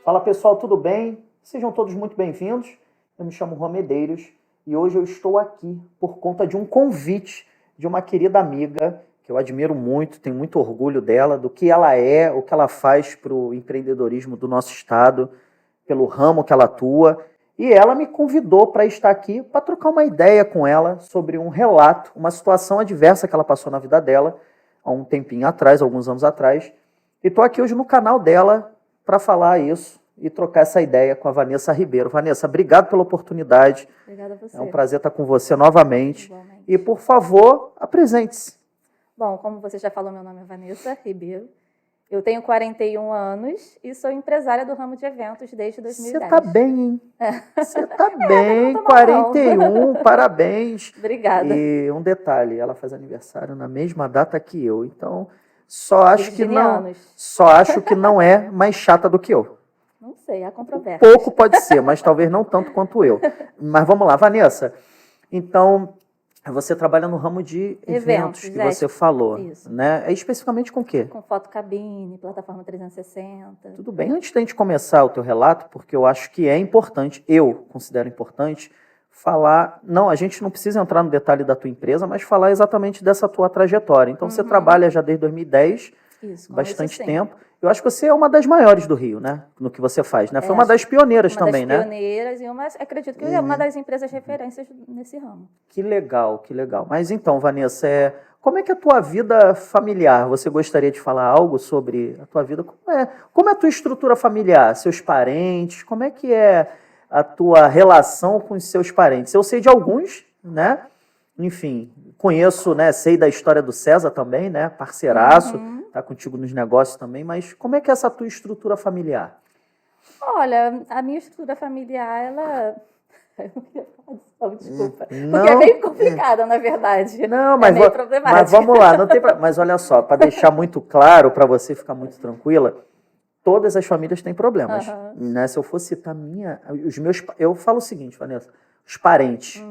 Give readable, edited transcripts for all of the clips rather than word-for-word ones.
Fala pessoal, tudo bem? Sejam todos muito bem-vindos. Eu me chamo Juan Medeiros e hoje eu estou aqui por conta de um convite de uma querida amiga que eu admiro muito, tenho muito orgulho dela, do que ela é, o que ela faz para o empreendedorismo do nosso estado, pelo ramo que ela atua. E ela me convidou para estar aqui para trocar uma ideia com ela sobre um relato, uma situação adversa que ela passou na vida dela há um tempinho atrás, alguns anos atrás. E estou aqui hoje no canal dela para falar isso e trocar essa ideia com a Vanessa Ribeiro. Vanessa, obrigado pela oportunidade. Obrigada a você. É um prazer estar com você novamente. Igualmente. E, por favor, apresente-se. Bom, como você já falou, meu nome é Vanessa Ribeiro. Eu tenho 41 anos e sou empresária do ramo de eventos desde 2010. Você está bem, hein? Você está bem, não tô mal, 41, parabéns. Obrigada. E um detalhe, ela faz aniversário na mesma data que eu, então só acho que não é mais chata do que eu. Não sei, há controvérsia. Pouco pode ser, mas talvez não tanto quanto eu. Mas vamos lá, Vanessa. Então, você trabalha no ramo de eventos que você falou, isso. né? É especificamente com o quê? Com fotocabine, plataforma 360. Tudo bem. Antes da gente começar o teu relato, porque eu acho que é importante, eu considero importante, falar... Não, a gente não precisa entrar no detalhe da tua empresa, mas falar exatamente dessa tua trajetória. Então, você trabalha já desde 2010, Isso, bastante tempo. Eu acho que você é uma das maiores do Rio, né? No que você faz, né? Foi uma das pioneiras também, né? Uma das pioneiras e acredito que é uma das empresas referências nesse ramo. Que legal, que legal. Mas então, Vanessa, como é que é a tua vida familiar? Você gostaria de falar algo sobre a tua vida? Como é a tua estrutura familiar? Seus parentes? Como é que é a tua relação com os seus parentes? Eu sei de alguns, né? Enfim, conheço, né? Sei da história do César também, né? Parceiraço, tá contigo nos negócios também, mas como é que é essa tua estrutura familiar? Olha, a minha estrutura familiar, ela... Eu não queria falar disso, desculpa. Não, porque é meio complicada, na verdade. Não, mas, é meio problemática. Mas vamos lá, não tem mas olha só, para deixar muito claro, para você ficar muito tranquila, todas as famílias têm problemas. Né? Se eu for citar eu falo o seguinte, Vanessa, os parentes,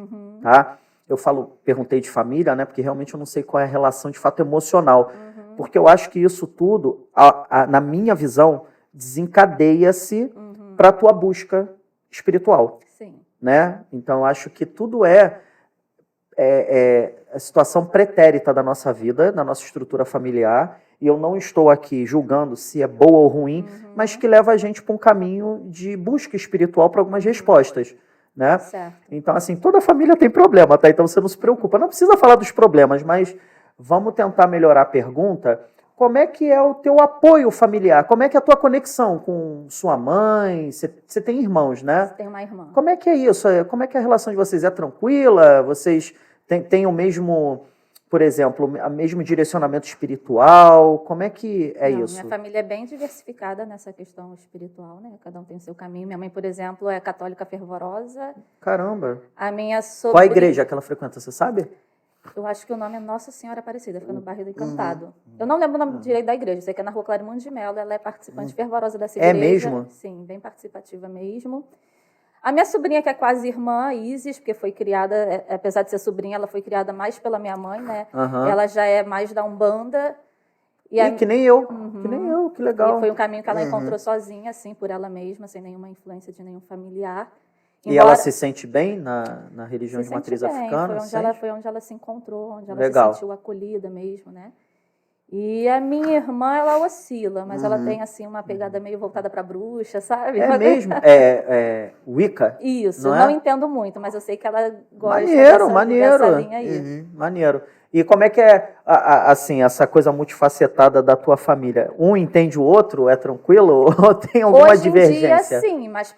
tá? Perguntei de família, né? Porque realmente eu não sei qual é a relação de fato emocional. Porque eu acho que isso tudo, na minha visão, desencadeia-se para a tua busca espiritual. Sim. Né? Então, eu acho que tudo é a situação pretérita da nossa vida, da nossa estrutura familiar, e eu não estou aqui julgando se é boa ou ruim, mas que leva a gente para um caminho de busca espiritual para algumas respostas. Né? Certo. Então, assim, toda família tem problema, tá? Então você não se preocupa. Não precisa falar dos problemas, mas vamos tentar melhorar a pergunta. Como é que é o teu apoio familiar? Como é que é a tua conexão com sua mãe? Você tem irmãos, né? Tenho uma irmã. Como é que é isso? Como é que é a relação de vocês? É tranquila? Vocês têm o mesmo, por exemplo, o mesmo direcionamento espiritual? Como é que é isso? Minha família é bem diversificada nessa questão espiritual, né? Cada um tem o seu caminho. Minha mãe, por exemplo, é católica fervorosa. Caramba! A minha sobrinha... Qual a igreja que ela frequenta, você sabe? Eu acho que o nome é Nossa Senhora Aparecida, fica no bairro do Encantado. Eu não lembro o nome direito da igreja, sei que é na Rua Clarimundo de Mello, ela é participante fervorosa dessa igreja. É mesmo? Sim, bem participativa mesmo. A minha sobrinha, que é quase irmã, Isis, porque foi criada, apesar de ser sobrinha, ela foi criada mais pela minha mãe, né? Ela já é mais da Umbanda. Que nem eu, que legal. E foi um caminho que ela encontrou sozinha, assim, por ela mesma, sem nenhuma influência de nenhum familiar. E ela se sente bem na religião de matriz africana? Foi onde ela se encontrou, onde ela se sentiu acolhida mesmo, né? E a minha irmã, ela oscila, mas ela tem, assim, uma pegada meio voltada para bruxa, sabe? É mesmo? Wicca? Isso, não entendo muito, mas eu sei que ela gosta dessa linha aí. Maneiro. E como é que é, assim, essa coisa multifacetada da tua família? Um entende o outro? É tranquilo? Ou tem alguma divergência? Hoje em dia, sim, mas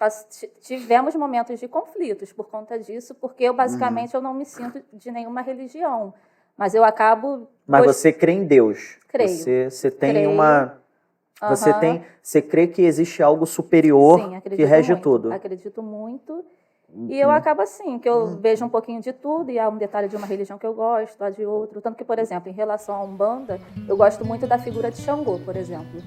tivemos momentos de conflitos por conta disso, porque eu, basicamente, eu não me sinto de nenhuma religião. Mas eu acabo... Mas você crê em Deus? Creio. Você tem uma... Você crê que existe algo superior que rege tudo? Acredito muito. E eu acabo assim, que eu vejo um pouquinho de tudo, e há um detalhe de uma religião que eu gosto, há de outro. Tanto que, por exemplo, em relação à Umbanda, eu gosto muito da figura de Xangô, por exemplo.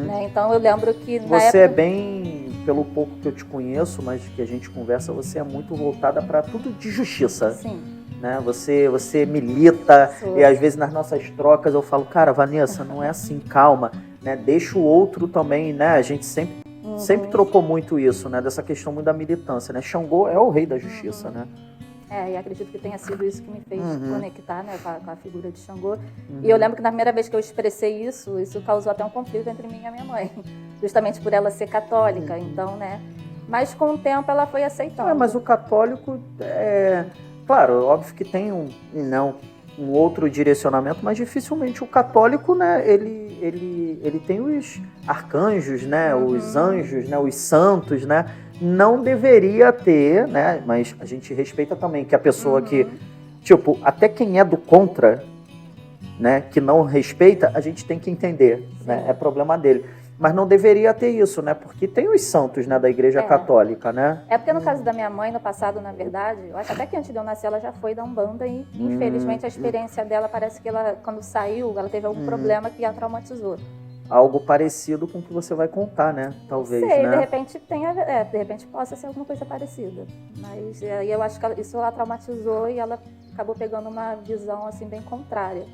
Né? Então, eu lembro que na Você época... é bem, pelo pouco que eu te conheço, mas que a gente conversa, você é muito voltada para tudo de justiça. Sim. Né? Você milita, e às vezes nas nossas trocas eu falo, cara, Vanessa, não é assim, calma. Né? Deixa o outro também, né? A gente sempre sempre trocou muito isso, né? Dessa questão muito da militância, né? Xangô é o rei da justiça, né? E acredito que tenha sido isso que me fez conectar, né, com a figura de Xangô. E eu lembro que na primeira vez que eu expressei isso causou até um conflito entre mim e a minha mãe, justamente por ela ser católica, então, né? Mas com o tempo ela foi aceitando. Mas o católico, claro, óbvio que tem um outro direcionamento, mas dificilmente o católico, né, ele tem os arcanjos, né, os anjos, né, os santos, né, não deveria ter, né, mas a gente respeita também que a pessoa que, tipo, até quem é do contra, né, que não respeita, a gente tem que entender, né, é problema dele. Mas não deveria ter isso, né? Porque tem os santos, né, da Igreja Católica, né? É porque no caso da minha mãe, no passado, na verdade, eu acho até que antes de eu nascer ela já foi da Umbanda e infelizmente a experiência dela parece que ela, quando saiu, ela teve algum problema que a traumatizou. Algo parecido com o que você vai contar, né? Talvez, sei, né? De repente de repente possa ser alguma coisa parecida. Mas aí eu acho que isso ela traumatizou e ela acabou pegando uma visão assim bem contrária.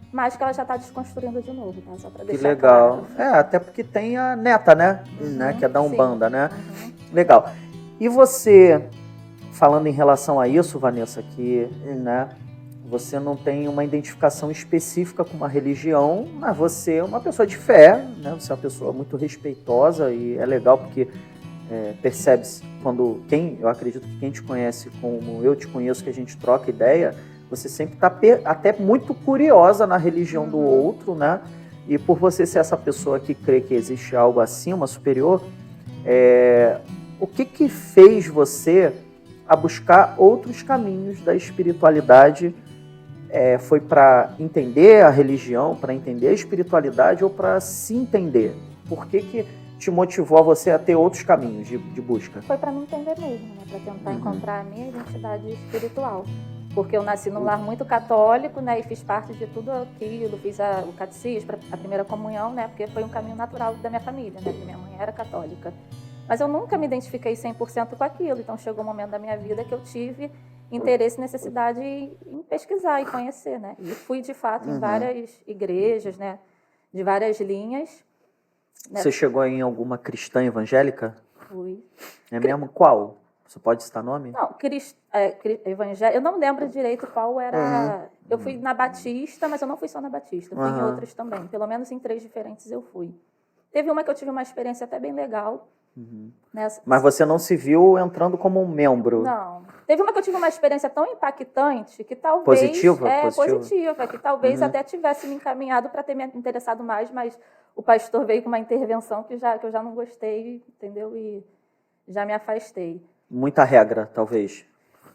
Mas que ela já está desconstruindo de novo, tá? Só para deixar que legal. Claro. Até porque tem a neta, né? Que é da Umbanda, né? Legal. E você, falando em relação a isso, Vanessa, que, né, você não tem uma identificação específica com uma religião, mas você é uma pessoa de fé, né? Você é uma pessoa muito respeitosa e é legal porque percebe-se quando eu acredito que quem te conhece como eu te conheço, que a gente troca ideia, você sempre está até muito curiosa na religião do outro, né? E por você ser essa pessoa que crê que existe algo acima, superior, o que fez você a buscar outros caminhos da espiritualidade? Foi para entender a religião, para entender a espiritualidade ou para se entender? Por que te motivou a você a ter outros caminhos de busca? Foi para me entender mesmo, né? Para tentar encontrar a minha identidade espiritual. Porque eu nasci num lar muito católico, né, e fiz parte de tudo aquilo, fiz o catecismo, a primeira comunhão, né, porque foi um caminho natural da minha família, né, porque minha mãe era católica. Mas eu nunca me identifiquei 100% com aquilo, então chegou um momento da minha vida que eu tive interesse e necessidade em pesquisar e conhecer, né, e fui de fato em várias igrejas, né, de várias linhas. Né? Você chegou em alguma cristã evangélica? Fui. É mesmo? Qual? Você pode citar nome? Não, evangélico. Eu não lembro direito qual era. Eu fui na Batista, mas eu não fui só na Batista. Fui em outras também. Pelo menos em 3 diferentes eu fui. Teve uma que eu tive uma experiência até bem legal. Nessa... Mas você não se viu entrando como um membro? Não. Teve uma que eu tive uma experiência tão impactante que talvez... Positiva? Positiva. Que talvez até tivesse me encaminhado para ter me interessado mais, mas o pastor veio com uma intervenção que eu já não gostei, entendeu? E já me afastei. Muita regra, talvez.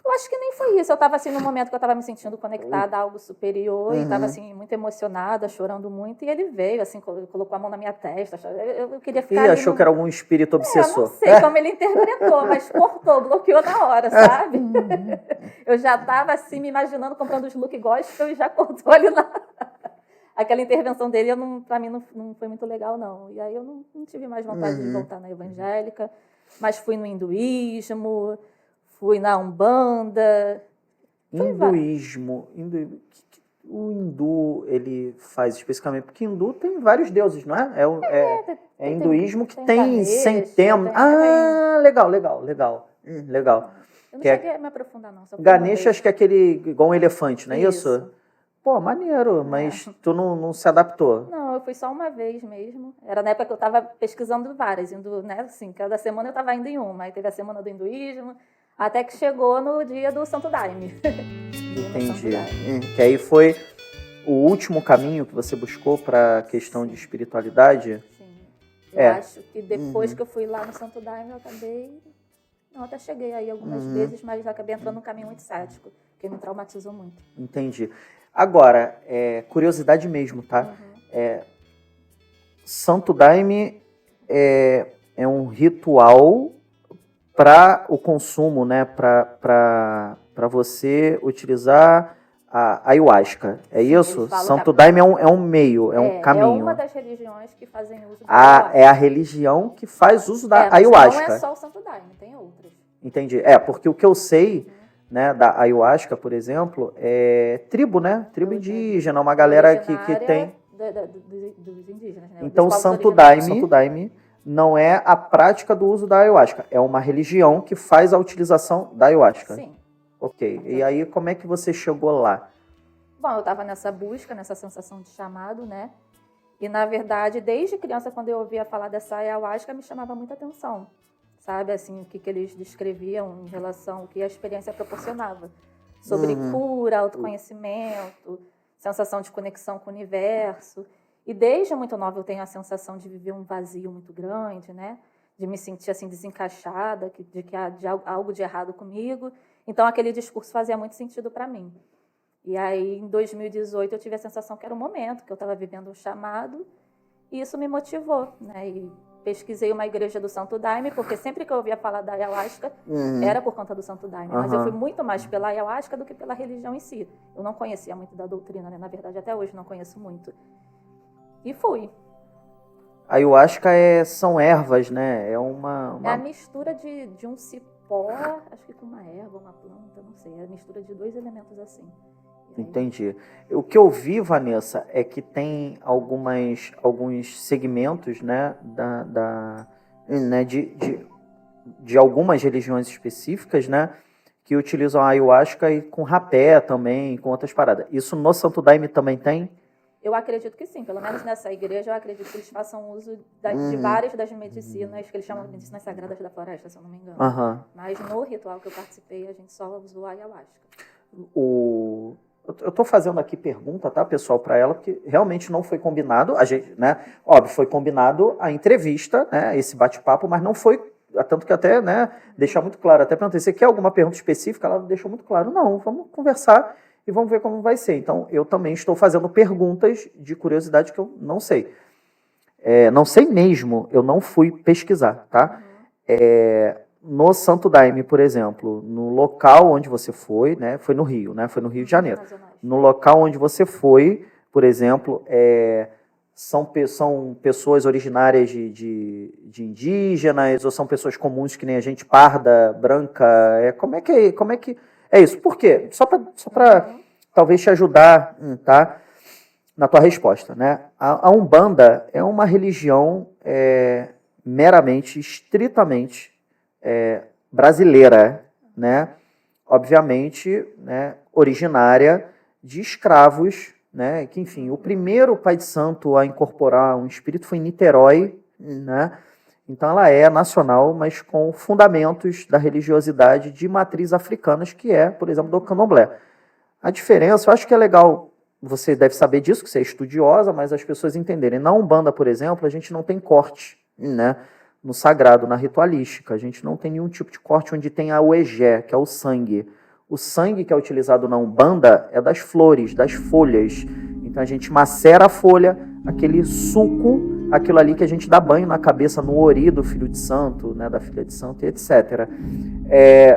Eu acho que nem foi isso. Eu estava assim num momento que eu estava me sentindo conectada a algo superior e estava assim muito emocionada, chorando muito. E ele veio, assim, colocou a mão na minha testa. Eu queria ficar. E achou que era algum espírito obsessor. Eu não sei como ele interpretou, mas cortou, bloqueou na hora, sabe? Eu já estava assim me imaginando comprando os look gospel e já cortou ali na. Aquela intervenção dele, para mim, não foi muito legal, não. E aí eu não tive mais vontade de voltar na evangélica. Mas fui no hinduísmo, fui na Umbanda. Hinduísmo. O hindu, ele faz especificamente... Porque hindu tem vários deuses, não é? É hinduísmo que tem centenas... Legal. Legal. Eu não cheguei a me aprofundar, não. Ganesha, acho que é aquele igual um elefante, não é isso? Pô, maneiro, mas tu não se adaptou? Não, eu fui só uma vez mesmo. Era na época que eu estava pesquisando várias, né? Assim, cada semana eu estava indo em uma. Aí teve a semana do hinduísmo, até que chegou no dia do Santo Daime. Entendi. Que aí foi o último caminho que você buscou para a questão de espiritualidade? Sim. Eu acho que depois que eu fui lá no Santo Daime, eu acabei... Não, até cheguei aí algumas vezes, mas acabei entrando num caminho muito cético, que me traumatizou muito. Entendi. Agora, curiosidade mesmo, tá? Santo Daime é um ritual para o consumo, né? Para você utilizar a ayahuasca. É isso? Santo Daime é um meio, é um caminho. É uma das religiões que fazem uso da ayahuasca. É a religião que faz uso da ayahuasca. Não é só o Santo Daime, tem outras. Entendi. Porque o que eu sei... Né, da ayahuasca, por exemplo, é tribo, né? Tribo indígena, uma galera que tem... Dos indígenas, né? Então, Santo Daime não é a prática do uso da ayahuasca, é uma religião que faz a utilização da ayahuasca. Sim. Ok. E aí, como é que você chegou lá? Bom, eu estava nessa busca, nessa sensação de chamado, né? E, na verdade, desde criança, quando eu ouvia falar dessa ayahuasca, me chamava muita atenção. Sabe, assim, o que eles descreviam em relação ao que a experiência proporcionava. Sobre cura, autoconhecimento, sensação de conexão com o universo. E desde muito nova eu tenho a sensação de viver um vazio muito grande, né? De me sentir assim desencaixada, de que há algo de errado comigo. Então aquele discurso fazia muito sentido para mim. E aí em 2018 eu tive a sensação que era o momento, que eu estava vivendo um chamado, e isso me motivou, né? E pesquisei uma igreja do Santo Daime, porque sempre que eu ouvia falar da ayahuasca, era por conta do Santo Daime. Mas eu fui muito mais pela ayahuasca do que pela religião em si. Eu não conhecia muito da doutrina, né? Na verdade, até hoje não conheço muito. E fui. Ayahuasca são ervas, né? É a mistura de um cipó, acho que com uma erva, uma planta, não sei. É a mistura de 2 elementos assim. Entendi. O que eu vi, Vanessa, é que tem alguns segmentos, né, né, de algumas religiões específicas, né, que utilizam a ayahuasca e com rapé também, com outras paradas. Isso no Santo Daime também tem? Eu acredito que sim, pelo menos nessa igreja eu acredito que eles façam uso de várias das medicinas, que eles chamam de medicinas sagradas da floresta, se eu não me engano. Mas no ritual que eu participei, a gente só usou a ayahuasca. Eu estou fazendo aqui pergunta, tá, pessoal, para ela, porque realmente não foi combinado, a gente, né, óbvio, foi combinado a entrevista, né, esse bate-papo, mas não foi, tanto que até, né, deixar muito claro, até perguntei, você quer alguma pergunta específica? Ela deixou muito claro, não, vamos conversar e vamos ver como vai ser. Então, eu também estou fazendo perguntas de curiosidade que eu não sei. Não sei mesmo, eu não fui pesquisar, tá? No Santo Daime, por exemplo, no local onde você foi, né, foi no Rio, né, foi no Rio de Janeiro. No local onde você foi, por exemplo, são pessoas originárias de indígenas ou são pessoas comuns que nem a gente, parda, branca? Como é que é isso? Por quê? Só para talvez te ajudar, tá, na tua resposta, né? A Umbanda é uma religião meramente, estritamente brasileira, né? Obviamente, né, originária de escravos, né? Que, enfim, o primeiro pai de santo a incorporar um espírito foi em Niterói, né? Então ela é nacional, mas com fundamentos da religiosidade de matriz africanas, que é, por exemplo, do candomblé. A diferença, eu acho que é legal, você deve saber disso, que você é estudiosa, mas as pessoas entenderem. Na Umbanda, por exemplo, a gente não tem corte, né? No sagrado, na ritualística. A gente não tem nenhum tipo de corte onde tem o egé, que é o sangue. O sangue que é utilizado na Umbanda é das flores, das folhas. Então a gente macera a folha, aquele suco, aquilo ali que a gente dá banho na cabeça, no ori do filho de santo, né, da filha de santo, etc.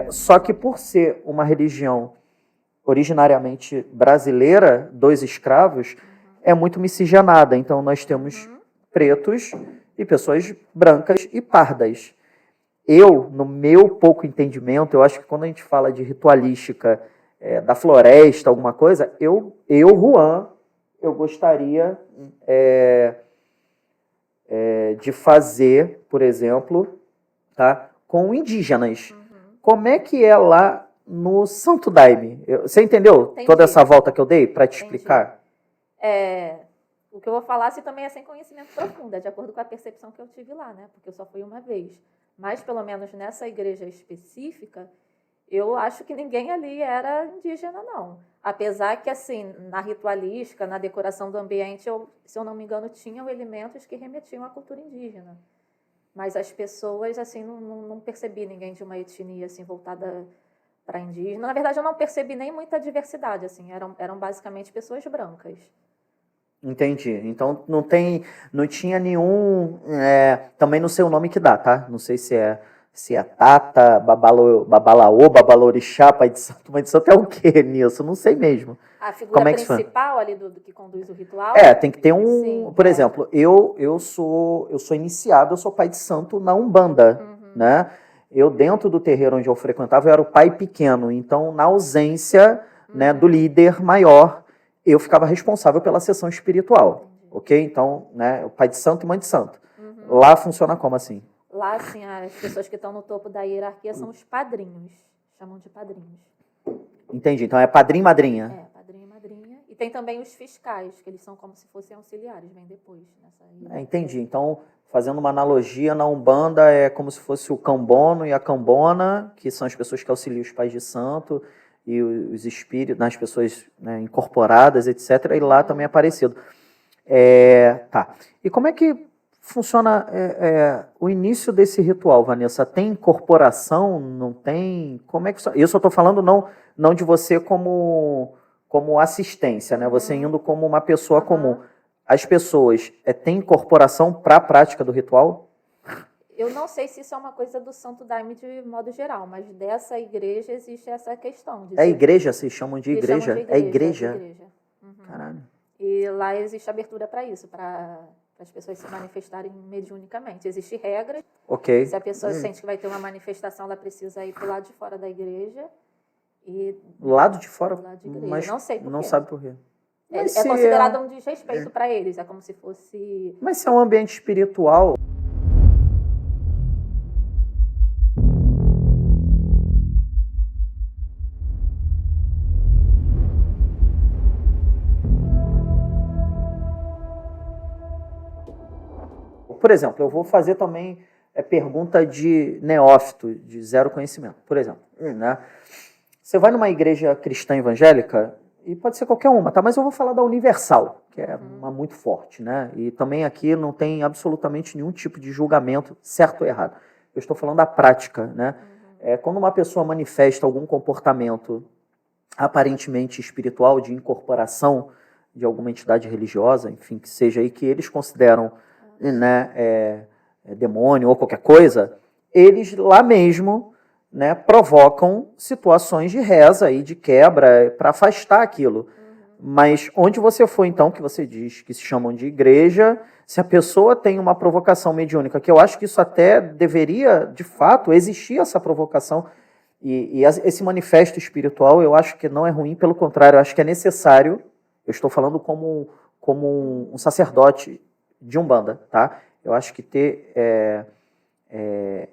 Só que por ser uma religião originariamente brasileira, dos escravos, é muito miscigenada. Então nós temos pretos e pessoas brancas e pardas. Eu, no meu pouco entendimento, eu acho que quando a gente fala de ritualística da floresta, alguma coisa, Juan, eu gostaria de fazer, por exemplo, tá, com indígenas. Como é que é lá no Santo Daime? Você entendeu? Entendi. Toda essa volta que eu dei para te explicar? O que eu vou falar assim, também é sem conhecimento profundo, é de acordo com a percepção que eu tive lá, né? Porque eu só fui uma vez. Mas, pelo menos nessa igreja específica, eu acho que ninguém ali era indígena, não. Apesar que, assim, na ritualística, na decoração do ambiente, se eu não me engano, tinham elementos que remetiam à cultura indígena. Mas as pessoas, assim, não percebi ninguém de uma etnia, assim, voltada para indígena. Na verdade, eu não percebi nem muita diversidade, assim, eram basicamente pessoas brancas. Entendi. Então não tinha nenhum, também não sei o nome que dá, tá? Não sei se é Tata, Babalaô, Babalorixá, Pai de Santo é o quê nisso? Não sei mesmo. A figura principal ali do que conduz o ritual? Tem que ter um, sim, por exemplo, eu sou iniciado, eu sou Pai de Santo na Umbanda, né? Eu dentro do terreiro onde eu frequentava, eu era o pai pequeno, então na ausência, né, do líder maior, eu ficava responsável pela sessão espiritual, ok? Então, né, o pai de santo e mãe de santo. Lá funciona como assim? Lá, assim, as pessoas que estão no topo da hierarquia são os padrinhos. Chamam de padrinhos. Entendi. Então é padrinho e madrinha. É, padrinho e madrinha. E tem também os fiscais, que eles são como se fossem auxiliares, vem depois nessa hierarquia. Entendi. Então, fazendo uma analogia, na Umbanda é como se fosse o cambono e a cambona, que são as pessoas que auxiliam os pais de santo e os espíritos, as pessoas, né, incorporadas, etc. E lá também é parecido. Tá. E como é que funciona o início desse ritual, Vanessa? Tem incorporação? Não tem? Como é que eu só estou falando não de você como assistência, né? Você indo como uma pessoa comum. As pessoas têm incorporação para a prática do ritual? Eu não sei se isso é uma coisa do Santo Daime de modo geral, mas dessa igreja existe essa questão. É igreja? Vocês chamam de igreja? É igreja? É igreja. Caralho. E lá existe abertura para isso, para as pessoas se manifestarem mediunicamente. Existem regras. Ok. Se a pessoa sente que vai ter uma manifestação, ela precisa ir para o lado de fora da igreja. Lado de fora? Lado de igreja. Mas não sei por quê. Não sabe por quê. É considerado um desrespeito para eles. É como se fosse... Mas se é um ambiente espiritual... Por exemplo, eu vou fazer também pergunta de neófito, de zero conhecimento. Por exemplo, né? Você vai numa igreja cristã evangélica, e pode ser qualquer uma, tá? Mas eu vou falar da Universal, que é uma muito forte, né? E também aqui não tem absolutamente nenhum tipo de julgamento, certo ou errado. Eu estou falando da prática, né? Quando uma pessoa manifesta algum comportamento aparentemente espiritual, de incorporação de alguma entidade religiosa, enfim, que seja aí que eles consideram, né, demônio ou qualquer coisa, eles lá mesmo, né, provocam situações de reza e de quebra para afastar aquilo. Mas onde você for, então, que você diz que se chamam de igreja, se a pessoa tem uma provocação mediúnica, que eu acho que isso até deveria, de fato, existir essa provocação, e esse manifesto espiritual, eu acho que não é ruim, pelo contrário, eu acho que é necessário. Eu estou falando como um sacerdote de Umbanda, tá? Eu acho que ter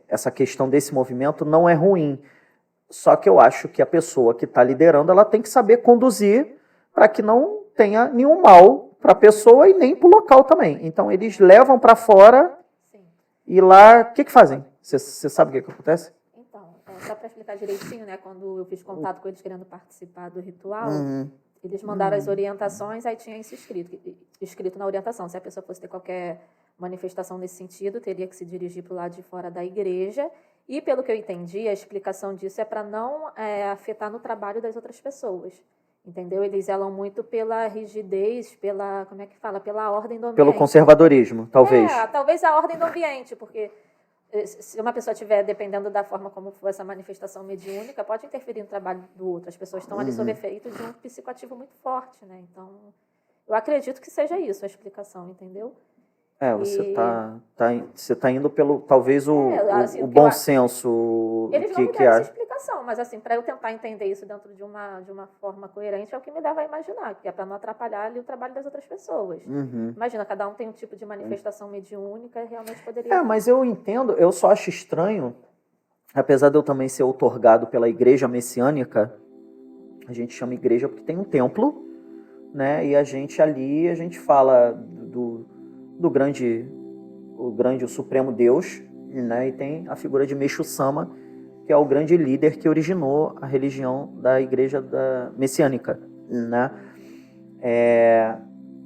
essa questão desse movimento não é ruim. Só que eu acho que a pessoa que está liderando, ela tem que saber conduzir para que não tenha nenhum mal para a pessoa e nem para o local também. Então, eles levam para fora. Sim. E lá, o que fazem? Você sabe o que acontece? Então, só para explicar direitinho, né? Quando eu fiz contato com eles querendo participar do ritual, eles mandaram as orientações, aí tinha isso escrito na orientação. Se a pessoa fosse ter qualquer manifestação nesse sentido, teria que se dirigir para o lado de fora da igreja. E, pelo que eu entendi, a explicação disso é para não afetar no trabalho das outras pessoas. Entendeu? Eles zelam muito pela rigidez, pela, como é que fala? Pela ordem do ambiente. Pelo conservadorismo, talvez. Talvez a ordem do ambiente, porque se uma pessoa estiver, dependendo da forma como for essa manifestação mediúnica, pode interferir no trabalho do outro. As pessoas estão ali sob efeito de um psicoativo muito forte, né? Então, eu acredito que seja isso a explicação, entendeu? Você tá indo pelo, talvez, o bom senso. Eles não me deram essa explicação, mas assim, para eu tentar entender isso dentro de uma forma coerente, é o que me dava a imaginar, que é para não atrapalhar ali o trabalho das outras pessoas. Imagina, cada um tem um tipo de manifestação mediúnica e realmente poderia... Mas eu entendo, eu só acho estranho, apesar de eu também ser outorgado pela igreja messiânica, a gente chama igreja porque tem um templo, né? E a gente fala do grande, o supremo Deus, né? E tem a figura de Meixo Sama, que é o grande líder que originou a religião da igreja messiânica, né?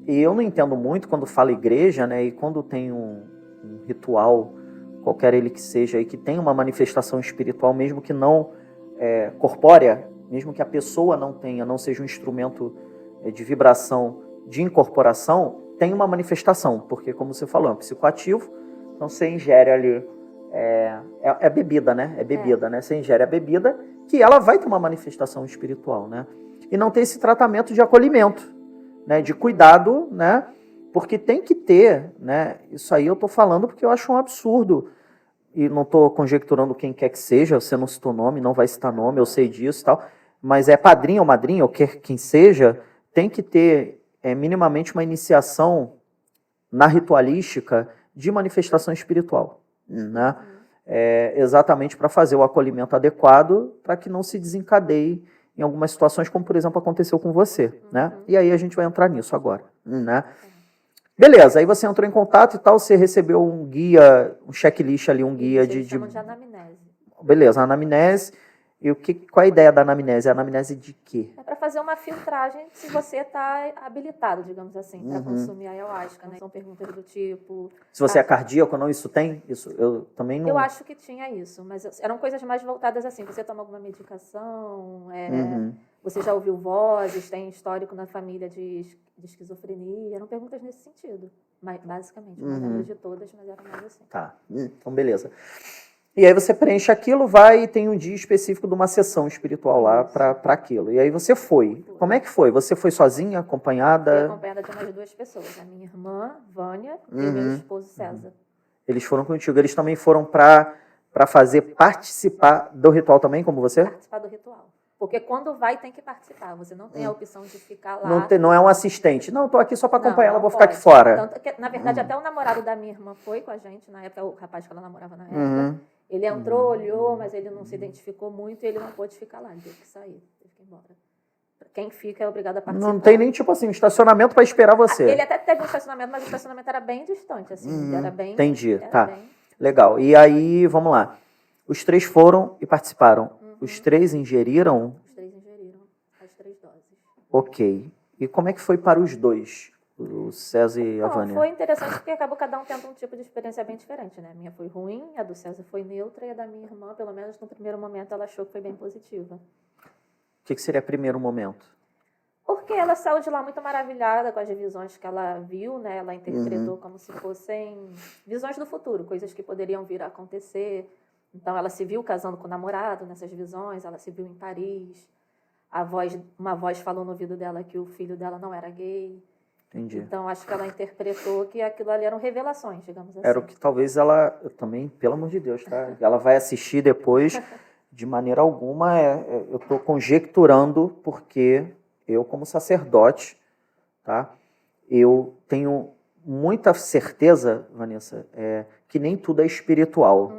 E eu não entendo muito quando fala igreja, né? E quando tem um ritual, qualquer ele que seja, e que tem uma manifestação espiritual, mesmo que não corpórea, mesmo que a pessoa não seja um instrumento de vibração, de incorporação, tem uma manifestação, porque, como você falou, é um psicoativo, então você ingere ali, bebida, né? É bebida, né? Você ingere a bebida, que ela vai ter uma manifestação espiritual, né? E não tem esse tratamento de acolhimento, né? De cuidado, né? Porque tem que ter, né? Isso aí eu estou falando porque eu acho um absurdo, e não estou conjecturando quem quer que seja, você não citou nome, não vai citar nome, eu sei disso e tal, mas é padrinho ou madrinha, ou quem seja, tem que ter minimamente uma iniciação na ritualística de manifestação espiritual, né? Exatamente para fazer o acolhimento adequado para que não se desencadeie em algumas situações, como, por exemplo, aconteceu com você, né? E aí a gente vai entrar nisso agora, né? Beleza, aí você entrou em contato e tal, você recebeu um guia, um checklist ali, um guia Eles chamam de anamnese. Beleza, anamnese. E qual é a ideia da anamnese? A anamnese de quê? É para fazer uma filtragem se você está habilitado, digamos assim, para consumir a ayahuasca, né? São perguntas do tipo... Se você é cardíaco ou não, isso tem? Isso eu também não... Eu acho que tinha isso, mas eram coisas mais voltadas assim. Você toma alguma medicação, você já ouviu vozes, tem histórico na família de esquizofrenia. Eram perguntas nesse sentido, basicamente. Não lembro de todas, mas eram mais assim. Tá, então beleza. E aí você preenche aquilo, vai e tem um dia específico de uma sessão espiritual lá para aquilo. E aí você foi. Como é que foi? Você foi sozinha, acompanhada? Fui acompanhada de umas 2 pessoas. A minha irmã, Vânia, e o meu esposo, César. Eles foram contigo. Eles também foram para participar do ritual também, como você? Participar do ritual. Porque quando vai, tem que participar. Você não tem a opção de ficar lá. Não é um assistente. Não, estou aqui só para acompanhar ela, vou ficar aqui pode. fora. Tanto que, na verdade, até o namorado da minha irmã foi com a gente, na época, o rapaz que ela namorava na época. Ele entrou, olhou, mas ele não se identificou muito e ele não pôde ficar lá. Ele teve que sair, teve que ir embora. Quem fica é obrigado a participar. Não tem nem, tipo assim, um estacionamento para esperar você. Ele até teve um estacionamento, mas o estacionamento era bem distante, assim. Era bem... Entendi, tá. Legal. E aí, vamos lá. Os 3 foram e participaram. Os 3 ingeriram? Os 3 ingeriram as 3 doses. Ok. E como é que foi para os 2? O César e a Vânia? Foi interessante porque acabou cada um tendo um tipo de experiência bem diferente, né? A minha foi ruim, a do César foi neutra e a da minha irmã, pelo menos no primeiro momento, ela achou que foi bem positiva. O que seria primeiro momento? Porque ela saiu de lá muito maravilhada com as visões que ela viu, né? Ela interpretou como se fossem visões do futuro, coisas que poderiam vir a acontecer. Então, ela se viu casando com o namorado nessas visões, ela se viu em Paris. Uma voz falou no ouvido dela que o filho dela não era gay. Entendi. Então, acho que ela interpretou que aquilo ali eram revelações, digamos assim. Era o que talvez ela, também, pelo amor de Deus, tá? Ela vai assistir depois, de maneira alguma, eu estou conjecturando, porque eu, como sacerdote, tá? Eu tenho muita certeza, Vanessa, que nem tudo é espiritual.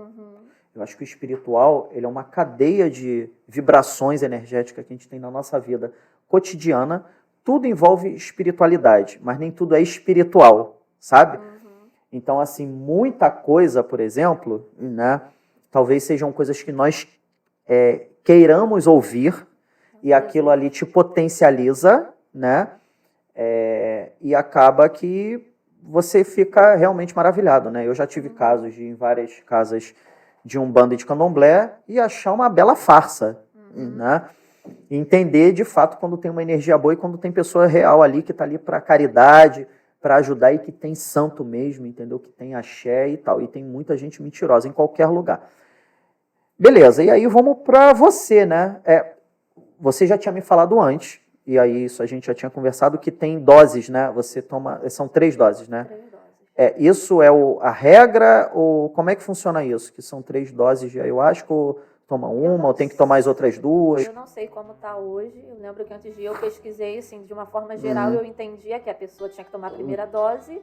Eu acho que o espiritual, ele é uma cadeia de vibrações energéticas que a gente tem na nossa vida cotidiana. Tudo envolve espiritualidade, mas nem tudo é espiritual, sabe? Então, assim, muita coisa, por exemplo, né, talvez sejam coisas que nós queiramos ouvir e aquilo ali te potencializa, né? E acaba que você fica realmente maravilhado, né? Eu já tive casos em várias casas de Umbanda e de Candomblé e achar uma bela farsa, né? Entender, de fato, quando tem uma energia boa e quando tem pessoa real ali, que está ali para caridade, para ajudar e que tem santo mesmo, entendeu? Que tem axé e tal. E tem muita gente mentirosa em qualquer lugar. Beleza, e aí vamos para você, né? Você já tinha me falado antes, e aí isso a gente já tinha conversado, que tem doses, né? Você toma... São 3 doses, né? 3 doses. Isso é a regra, ou como é que funciona isso? Que são 3 doses de ayahuasca, ou toma uma, ou tem que tomar as outras 2? Eu não sei como está hoje. Eu lembro que antes de eu pesquisei, assim, de uma forma geral, eu entendia que a pessoa tinha que tomar a primeira dose.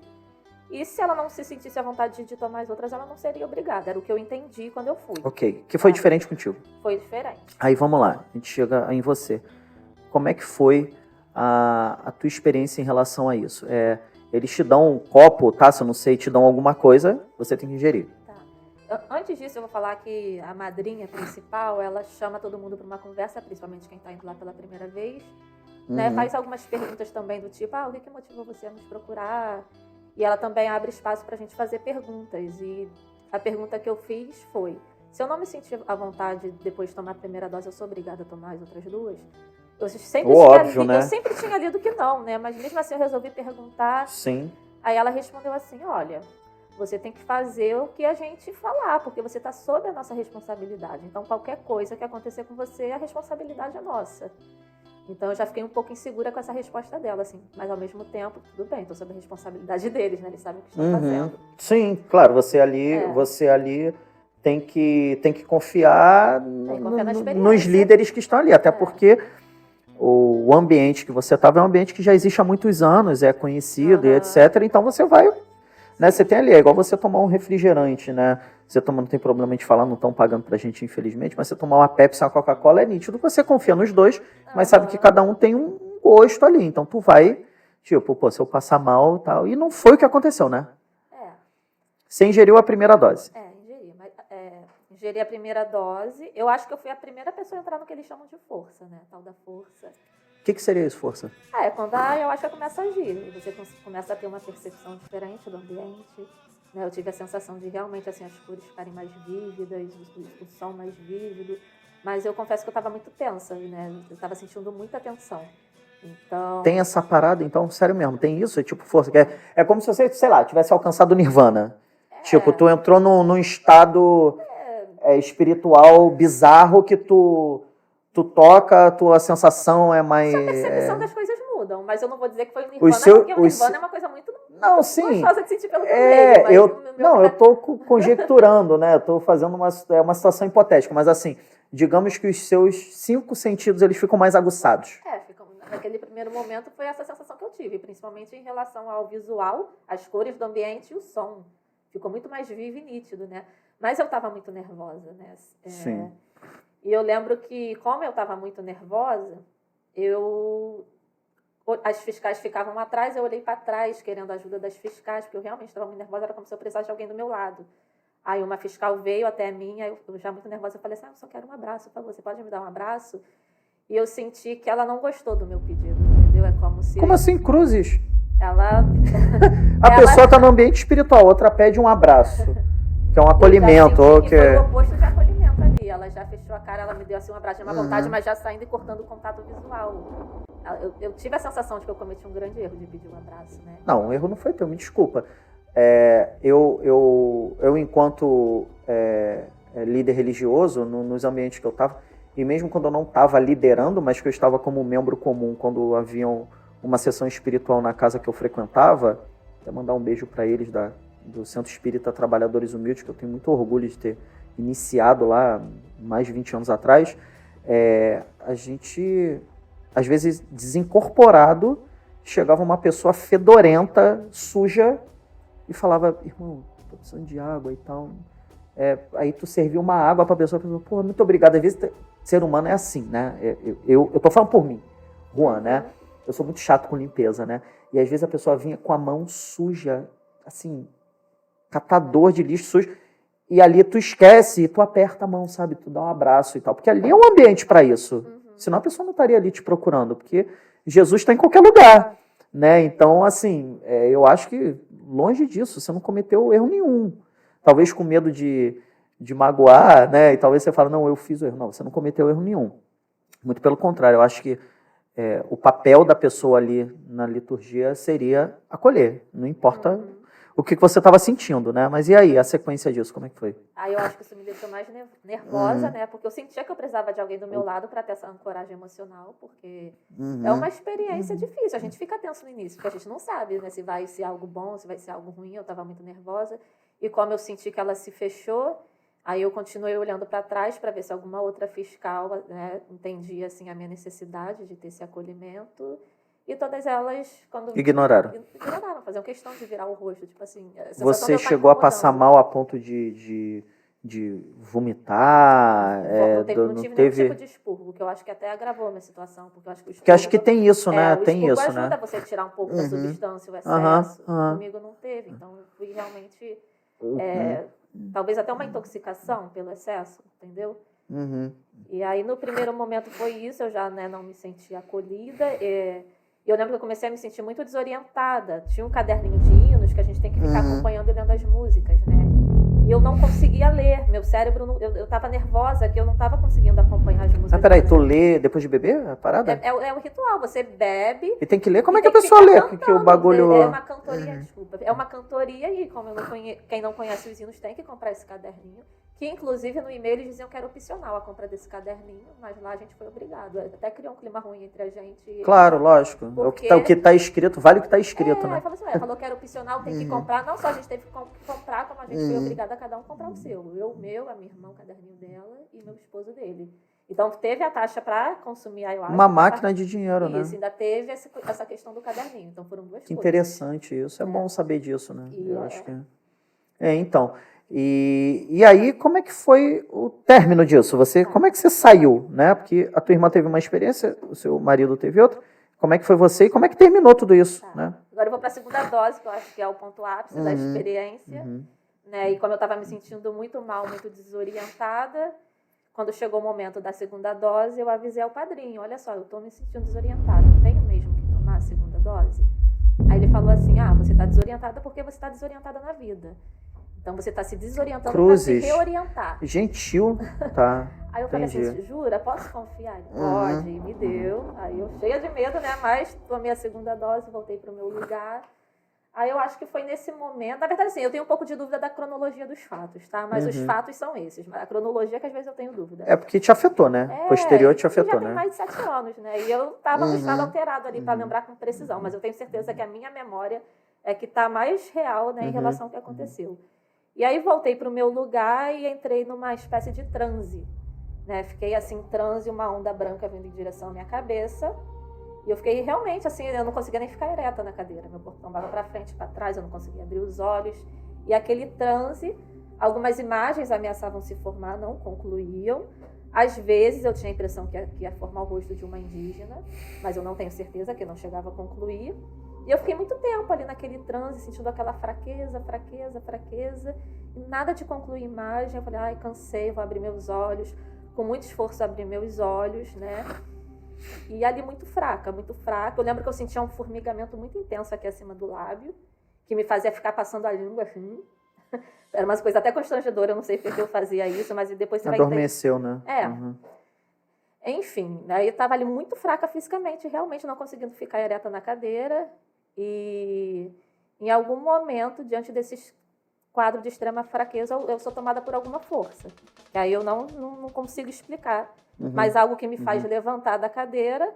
E se ela não se sentisse à vontade de tomar as outras, ela não seria obrigada. Era o que eu entendi quando eu fui. Ok. Que foi diferente contigo? Foi diferente. Aí vamos lá. A gente chega em você. Como é que foi a tua experiência em relação a isso? Eles te dão um copo, taça, não sei, te dão alguma coisa, você tem que ingerir. Antes disso, eu vou falar que a madrinha principal, ela chama todo mundo para uma conversa, principalmente quem está indo lá pela primeira vez. Né? Faz algumas perguntas também do tipo, o que motivou você a nos procurar? E ela também abre espaço para a gente fazer perguntas. E a pergunta que eu fiz foi, se eu não me sentir à vontade depois de tomar a primeira dose, eu sou obrigada a tomar as outras 2? Eu sempre tinha lido que não, né? Mas mesmo assim eu resolvi perguntar. Sim. Aí ela respondeu assim, olha... Você tem que fazer o que a gente falar, porque você está sob a nossa responsabilidade. Então, qualquer coisa que acontecer com você, a responsabilidade é nossa. Então, eu já fiquei um pouco insegura com essa resposta dela, assim. Mas, ao mesmo tempo, tudo bem, estou sob a responsabilidade deles, né? Eles sabem o que estão fazendo. Sim, claro, você ali tem que confiar, nos líderes que estão ali. Até porque o ambiente que você estava é um ambiente que já existe há muitos anos, é conhecido e etc. Então, você vai né? Você tem ali, é igual você tomar um refrigerante, né? Você toma, não tem problema de falar, não estão pagando pra gente, infelizmente, mas você tomar uma Pepsi e uma Coca-Cola é nítido, você confia nos dois, mas sabe que cada um tem um gosto ali, então tu vai, tipo, pô, se eu passar mal e tal, e não foi o que aconteceu, né? Você ingeriu a primeira dose. Ingeri. Ingeri a primeira dose. Eu acho que eu fui a primeira pessoa a entrar no que eles chamam de força, né? Tal da força. O que seria isso, força? É quando eu acho que começa a agir. E você começa a ter uma percepção diferente do ambiente. Né? Eu tive a sensação de realmente assim, as cores ficarem mais vívidas, o som mais vívido. Mas eu confesso que eu estava muito tensa, né? Eu estava sentindo muita tensão. Então... Tem essa parada, então, sério mesmo, tem isso? É tipo força. É como se você, sei lá, tivesse alcançado o Nirvana. Tipo, tu entrou num estado espiritual bizarro que tu toca, a tua sensação é mais... Sua percepção das coisas mudam, mas eu não vou dizer que foi o Nirvana, porque o Nirvana é uma coisa muito gostosa de sentir pelo meio. Eu tô conjecturando, né? Eu tô fazendo uma situação hipotética, mas assim, digamos que os seus 5 sentidos, eles ficam mais aguçados. Naquele primeiro momento foi essa sensação que eu tive, principalmente em relação ao visual, as cores do ambiente e o som. Ficou muito mais vivo e nítido, né? Mas eu estava muito nervosa, né? Sim. E eu lembro que, como eu estava muito nervosa, as fiscais ficavam atrás, eu olhei para trás, querendo a ajuda das fiscais, porque eu realmente estava muito nervosa, era como se eu precisasse de alguém do meu lado. Aí uma fiscal veio até mim, aí eu já muito nervosa, eu falei assim, eu só quero um abraço, por favor, você pode me dar um abraço? E eu senti que ela não gostou do meu pedido, entendeu? É como se... Como assim, cruzes? A pessoa está no ambiente espiritual, outra pede um abraço, que é um acolhimento. Foi o oposto de acolhimento ali. Ela já fechou a cara, ela me deu assim um abraço de uma vontade, mas já saindo e cortando o contato visual. Eu tive a sensação de que eu cometi um grande erro de pedir um abraço, né? Não, o erro não foi teu, me desculpa. Eu enquanto líder religioso, nos ambientes que eu estava, e mesmo quando eu não estava liderando, mas que eu estava como membro comum, quando haviam uma sessão espiritual na casa que eu frequentava, até mandar um beijo para eles do Centro Espírita Trabalhadores Humildes, que eu tenho muito orgulho de ter iniciado lá mais de 20 anos atrás. A gente, às vezes, desincorporado, chegava uma pessoa fedorenta, suja, e falava, irmão, tô precisando de água e tal. Aí tu serviu uma água para a pessoa, pô, muito obrigado. Às vezes, ser humano é assim, né? Eu tô falando por mim, Juan, né? Eu sou muito chato com limpeza, né? E às vezes a pessoa vinha com a mão suja, assim, catador de lixo sujo, e ali tu esquece, e tu aperta a mão, sabe? Tu dá um abraço e tal, porque ali é um ambiente para isso. Senão a pessoa não estaria ali te procurando, porque Jesus está em qualquer lugar, né? Então, assim, eu acho que longe disso, você não cometeu erro nenhum. Talvez com medo de magoar, né? E talvez você fale, não, eu fiz o erro. Não, você não cometeu erro nenhum. Muito pelo contrário, eu acho que o papel da pessoa ali na liturgia seria acolher, não importa o que você estava sentindo, né? Mas e aí, a sequência disso, como é que foi? Aí eu acho que isso me deixou mais nervosa, né? Porque eu sentia que eu precisava de alguém do meu lado para ter essa ancoragem emocional, porque é uma experiência difícil. A gente fica tenso no início, porque a gente não sabe, né? Se vai ser algo bom, se vai ser algo ruim. Eu estava muito nervosa. E como eu senti que ela se fechou, aí eu continuei olhando para trás para ver se alguma outra fiscal, né, entendia assim, a minha necessidade de ter esse acolhimento. E todas elas, quando ignoraram, faziam questão de virar o rosto. Tipo assim, você chegou a passar mal a ponto de vomitar? Não tive nenhum tipo de expurgo, que eu acho que até agravou a minha situação. Porque eu acho que o expurgo, que acho que tem isso, né? Tem isso, ajuda, né? Você tirar um pouco da substância, o excesso. Comigo não teve. Então eu fui realmente... talvez até uma intoxicação pelo excesso, entendeu? E aí no primeiro momento foi isso, eu já, né, não me senti acolhida. E eu lembro que eu comecei a me sentir muito desorientada. Tinha um caderninho de hinos que a gente tem que ficar acompanhando dentro das músicas, né? E eu não conseguia ler. Meu cérebro, eu estava nervosa, que eu não estava conseguindo acompanhar as músicas. Peraí, tu lê depois de beber a parada? É o ritual, você bebe... E tem que ler? Como é que a pessoa lê? Que o bagulho... É uma cantoria, desculpa. É uma cantoria e como eu não quem não conhece os hinos tem que comprar esse caderninho. Que, inclusive, no e-mail eles diziam que era opcional a compra desse caderninho, mas lá a gente foi obrigado. Até criou um clima ruim entre a gente. Claro, lógico. Porque... O que está escrito, vale o que está escrito, né? Falou que era opcional, tem que comprar. Não só a gente teve que comprar, como a gente foi obrigada a cada um comprar o seu. Eu, o meu, a minha irmã, o caderninho dela e meu esposo dele. Então, teve a taxa para consumir ayahuasca. Uma máquina de dinheiro, né? Isso, ainda teve essa questão do caderninho. Então, foram duas Que coisas. interessante isso. É bom saber disso, né? E Eu acho que... então... E aí, como é que foi o término disso? Como é que você saiu, né? Porque a tua irmã teve uma experiência, o seu marido teve outra. Como é que foi você e como é que terminou tudo isso, né? Agora eu vou para a segunda dose, que eu acho que é o ponto ápice da experiência. Né? E como eu estava me sentindo muito mal, muito desorientada, quando chegou o momento da segunda dose, eu avisei ao padrinho, olha só, eu estou me sentindo desorientada, eu tenho mesmo que tomar a segunda dose? Aí ele falou assim, você está desorientada porque você está desorientada na vida. Então, você está se desorientando para se reorientar. Gentil, tá. Aí eu falei assim, jura? Posso confiar? Ele, pode. E me deu. Aí eu, cheia de medo, né? Mas tomei a segunda dose, voltei para o meu lugar. Aí eu acho que foi nesse momento... Na verdade, sim, eu tenho um pouco de dúvida da cronologia dos fatos, tá? Mas os fatos são esses. Mas a cronologia é que às vezes eu tenho dúvida. É porque te afetou, né? Posterior te afetou, já né? tem mais de 7 anos, né? E eu estava no estado alterado ali para lembrar com precisão. Mas eu tenho certeza que a minha memória é que está mais real, né, em relação ao que aconteceu. E aí voltei para o meu lugar e entrei numa espécie de transe. Né? Fiquei assim, em transe, uma onda branca vindo em direção à minha cabeça. E eu fiquei realmente assim, eu não conseguia nem ficar ereta na cadeira. Meu corpo tombava para frente, para trás, eu não conseguia abrir os olhos. E aquele transe, algumas imagens ameaçavam se formar, não concluíam. Às vezes eu tinha a impressão que ia formar o rosto de uma indígena, mas eu não tenho certeza que não chegava a concluir. E eu fiquei muito tempo ali naquele transe, sentindo aquela fraqueza, e nada de concluir imagem. Eu falei, cansei, vou abrir meus olhos. Com muito esforço, abri meus olhos, né? E ali muito fraca. Eu lembro que eu sentia um formigamento muito intenso aqui acima do lábio, que me fazia ficar passando a língua assim. Era umas coisas até constrangedoras, eu não sei porque eu fazia isso, mas depois você adormeceu, né? Enfim, aí eu estava ali muito fraca fisicamente, realmente não conseguindo ficar ereta na cadeira. E em algum momento, diante desses quadros de extrema fraqueza, eu sou tomada por alguma força. Que aí eu não consigo explicar. Mas algo que me faz levantar da cadeira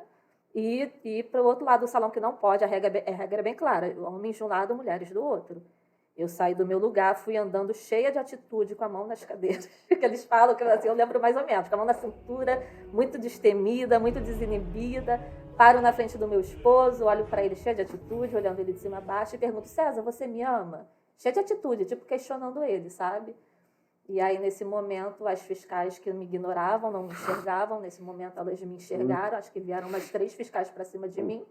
e ir para o outro lado do salão, que não pode. A regra é bem clara. Homens de um lado, mulheres do outro. Eu saí do meu lugar, fui andando cheia de atitude, com a mão nas cadeiras. Que eles falam, que assim, eu lembro mais ou menos. Com a mão na cintura, muito destemida, muito desinibida. Paro na frente do meu esposo, olho para ele cheia de atitude, olhando ele de cima a baixo e pergunto, César, você me ama? Cheia de atitude, tipo questionando ele, sabe? E aí, nesse momento, as fiscais que me ignoravam, não me enxergavam, nesse momento elas me enxergaram, acho que vieram umas 3 fiscais para cima de mim,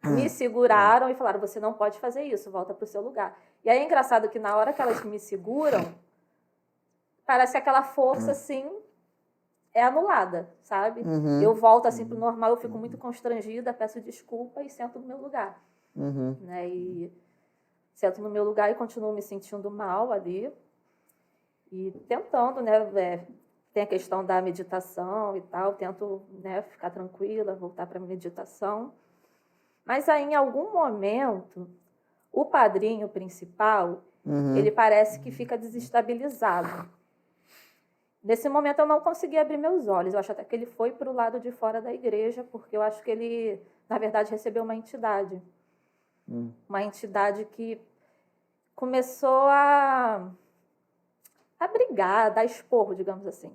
me seguraram e falaram, você não pode fazer isso, volta para o seu lugar. E aí é engraçado que na hora que elas me seguram, parece que aquela força, assim, é anulada, sabe? Eu volto assim pro normal, eu fico muito constrangida, peço desculpa e sento no meu lugar. Né? E sento no meu lugar e continuo me sentindo mal ali. E tentando, né? Tem a questão da meditação e tal, tento, né, ficar tranquila, voltar para a meditação. Mas aí, em algum momento, o padrinho principal, ele parece que fica desestabilizado. Nesse momento eu não consegui abrir meus olhos. Eu acho até que ele foi para o lado de fora da igreja, porque eu acho que ele, na verdade, recebeu uma entidade. Uma entidade que começou a brigar, a dar esporro, digamos assim.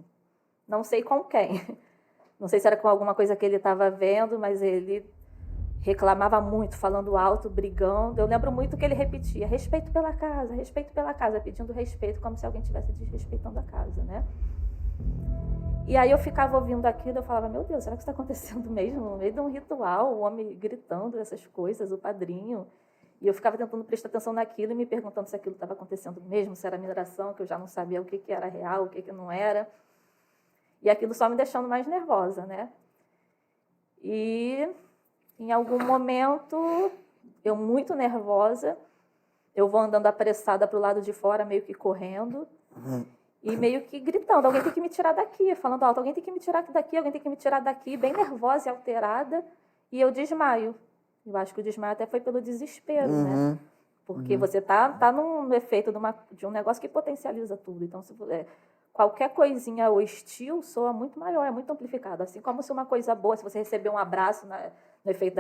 Não sei com quem. Não sei se era com alguma coisa que ele estava vendo, mas ele reclamava muito, falando alto, brigando. Eu lembro muito que ele repetia, respeito pela casa, pedindo respeito, como se alguém estivesse desrespeitando a casa, né? E aí eu ficava ouvindo aquilo, eu falava, meu Deus, será que isso está acontecendo mesmo? No meio de um ritual, o homem gritando essas coisas, o padrinho. E eu ficava tentando prestar atenção naquilo e me perguntando se aquilo estava acontecendo mesmo, se era mineração, que eu já não sabia o que era real, o que não era. E aquilo só me deixando mais nervosa, né? E em algum momento, eu muito nervosa, eu vou andando apressada para o lado de fora, meio que correndo, e meio que gritando, alguém tem que me tirar daqui, falando alto, alguém tem que me tirar daqui, alguém tem que me tirar daqui, bem nervosa e alterada, e eu desmaio. Eu acho que o desmaio até foi pelo desespero, né? Porque você tá no efeito de um negócio que potencializa tudo. Então, qualquer coisinha hostil soa muito maior, é muito amplificado. Assim como se uma coisa boa, se você receber um abraço no efeito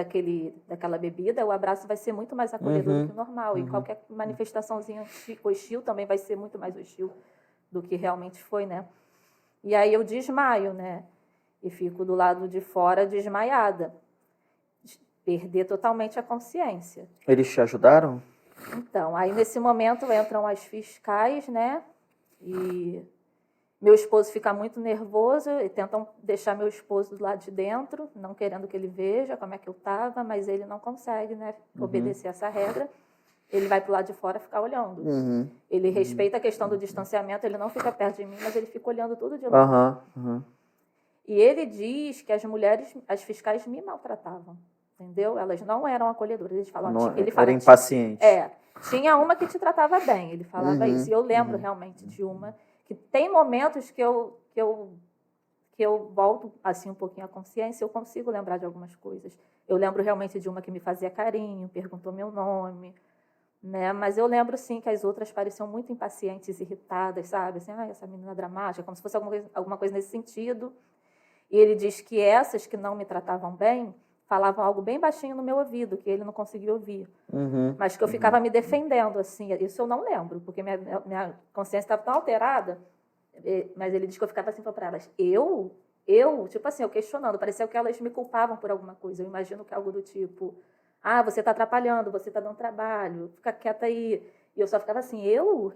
daquela bebida, o abraço vai ser muito mais acolhedor do que o normal. E qualquer manifestaçãozinha hostil também vai ser muito mais hostil do que realmente foi, né? E aí eu desmaio, né? e fico do lado de fora desmaiada. Perder totalmente a consciência. Eles te ajudaram? Então, aí nesse momento entram as fiscais, né? E meu esposo fica muito nervoso e tentam deixar meu esposo do lado de dentro, não querendo que ele veja como é que eu estava, mas ele não consegue, né, obedecer essa regra. Ele vai para o lado de fora ficar olhando. Ele respeita a questão do distanciamento, ele não fica perto de mim, mas ele fica olhando tudo de longe. E ele diz que as fiscais me maltratavam, entendeu? Elas não eram acolhedoras. Eles falam, era impaciente. Tinha uma que te tratava bem, ele falava isso. E eu lembro realmente de uma que tem momentos que eu volto assim um pouquinho à consciência, eu consigo lembrar de algumas coisas. Eu lembro realmente de uma que me fazia carinho, perguntou meu nome, né? Mas eu lembro sim que as outras pareciam muito impacientes, irritadas, sabe? Assim, essa menina dramática, como se fosse alguma coisa nesse sentido. E ele diz que essas que não me tratavam bem falavam algo bem baixinho no meu ouvido, que ele não conseguia ouvir. Mas que eu ficava me defendendo, assim. Isso eu não lembro, porque minha consciência estava tão alterada. Mas ele diz que eu ficava assim para elas. Eu? Tipo assim, eu questionando. Parecia que elas me culpavam por alguma coisa. Eu imagino que algo do tipo, você está atrapalhando, você está dando trabalho, fica quieta aí. E eu só ficava assim, eu?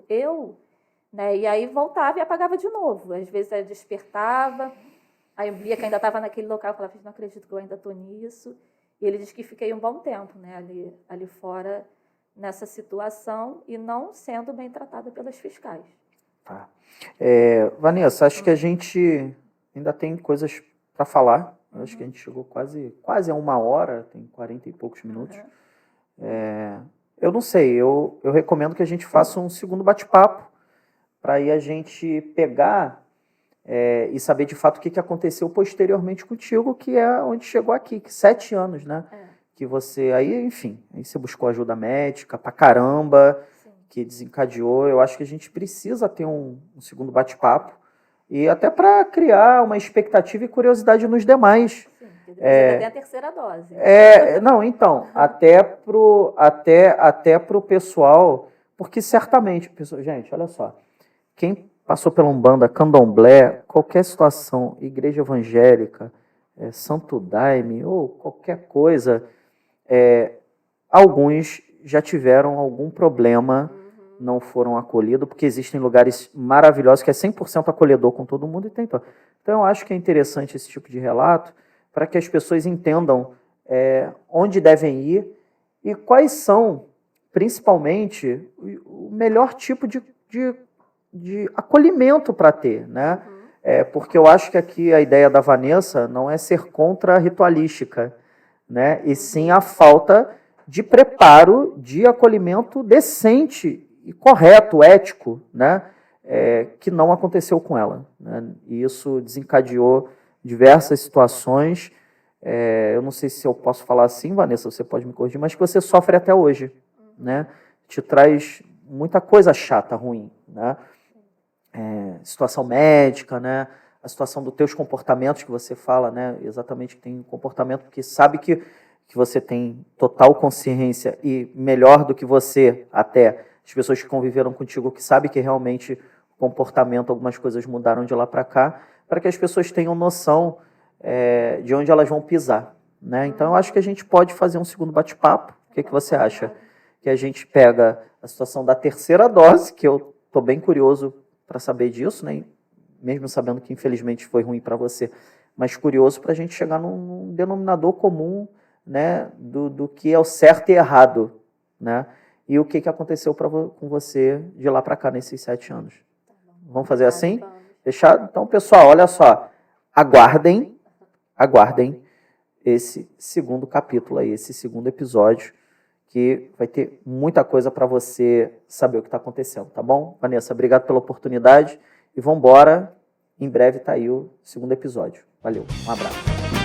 Né? E aí voltava e apagava de novo. Às vezes eu despertava. Aí eu via que ainda estava naquele local, eu falava, não acredito que eu ainda estou nisso. E ele diz que fiquei um bom tempo, né, ali fora, nessa situação, e não sendo bem tratada pelas fiscais. Tá. Vanessa, acho que a gente ainda tem coisas para falar. Acho que a gente chegou quase a 1 hora, tem 40 e poucos minutos. Eu não sei, eu recomendo que a gente faça um segundo bate-papo, para aí a gente pegar... e saber de fato o que aconteceu posteriormente contigo, que é onde chegou aqui, que 7 anos, né? Que você, aí você buscou ajuda médica pra caramba, que desencadeou. Eu acho que a gente precisa ter um segundo bate-papo, e até para criar uma expectativa e curiosidade nos demais. Sim, porque depois tem a terceira dose. Não, então, até pro pessoal, porque certamente, gente, olha só, quem passou pela Umbanda, Candomblé, qualquer situação, igreja evangélica, Santo Daime, ou qualquer coisa, alguns já tiveram algum problema, não foram acolhidos, porque existem lugares maravilhosos que é 100% acolhedor com todo mundo. Então eu acho que é interessante esse tipo de relato, para que as pessoas entendam onde devem ir e quais são, principalmente, o melhor tipo de acolhimento para ter, né? Porque eu acho que aqui a ideia da Vanessa não é ser contra a ritualística, né? E sim a falta de preparo, de acolhimento decente e correto, ético, né? Que não aconteceu com ela, né? E isso desencadeou diversas situações. Eu não sei se eu posso falar assim, Vanessa, você pode me corrigir, mas que você sofre até hoje, né? Te traz muita coisa chata, ruim, né? Situação médica, né? A situação dos teus comportamentos que você fala, né? Exatamente, que tem comportamento, porque sabe que você tem total consciência, e melhor do que você, até as pessoas que conviveram contigo, que sabem que realmente o comportamento, algumas coisas mudaram de lá para cá, para que as pessoas tenham noção de onde elas vão pisar, né? Então eu acho que a gente pode fazer um segundo bate-papo. O que você acha? Que a gente pega a situação da terceira dose, que eu estou bem curioso para saber disso, né? Mesmo sabendo que infelizmente foi ruim para você, mas curioso para a gente chegar num denominador comum, né? Do que é o certo e errado, né? E o que aconteceu com você de lá para cá nesses 7 anos. Vamos fazer assim? Fechado? Então, pessoal, olha só, aguardem esse segundo capítulo aí, esse segundo episódio, que vai ter muita coisa para você saber o que está acontecendo, tá bom? Vanessa, obrigado pela oportunidade e vamos embora. Em breve está aí o segundo episódio. Valeu, um abraço.